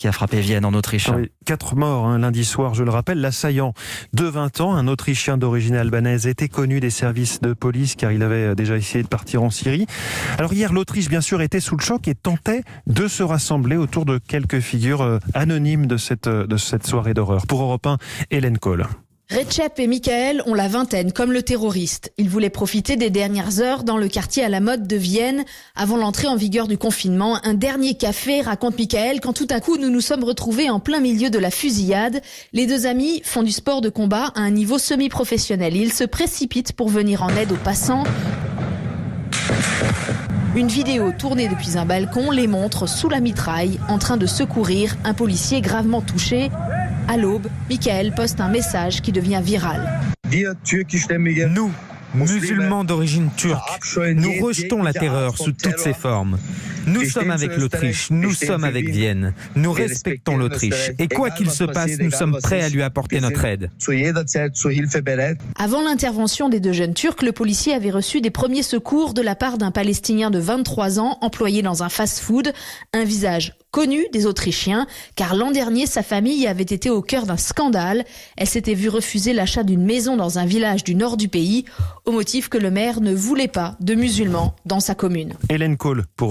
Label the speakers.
Speaker 1: qui a frappé Vienne en Autriche.
Speaker 2: Oui, 4 morts lundi soir, je le rappelle. L'assaillant de 20 ans, un Autrichien d'origine albanaise, était connu des services de police car il avait déjà essayé de partir en Syrie. Alors hier, l'Autriche, bien sûr, était sous le choc et tentait de se rassembler autour de quelques figures anonymes de cette soirée d'horreur. Pour Europe 1, Hélène Kohl.
Speaker 3: Recep et Michael ont la vingtaine, comme le terroriste. Ils voulaient profiter des dernières heures dans le quartier à la mode de Vienne. Avant l'entrée en vigueur du confinement, un dernier café, raconte Michael, quand tout à coup nous nous sommes retrouvés en plein milieu de la fusillade. Les deux amis font du sport de combat à un niveau semi-professionnel. Ils se précipitent pour venir en aide aux passants. Une vidéo tournée depuis un balcon les montre sous la mitraille, en train de secourir un policier gravement touché. À l'aube, Michael poste un message qui devient viral.
Speaker 4: Nous, musulmans d'origine turque, nous rejetons la terreur sous toutes ses formes. Nous sommes avec l'Autriche, nous sommes avec Vienne, nous respectons l'Autriche et quoi qu'il se passe, nous sommes prêts à lui apporter notre aide.
Speaker 3: Avant l'intervention des deux jeunes Turcs, le policier avait reçu des premiers secours de la part d'un Palestinien de 23 ans employé dans un fast-food, un visage connu des Autrichiens, car l'an dernier, sa famille avait été au cœur d'un scandale. Elle s'était vue refuser l'achat d'une maison dans un village du nord du pays, au motif que le maire ne voulait pas de musulmans dans sa commune.
Speaker 2: Hélène Kohl pour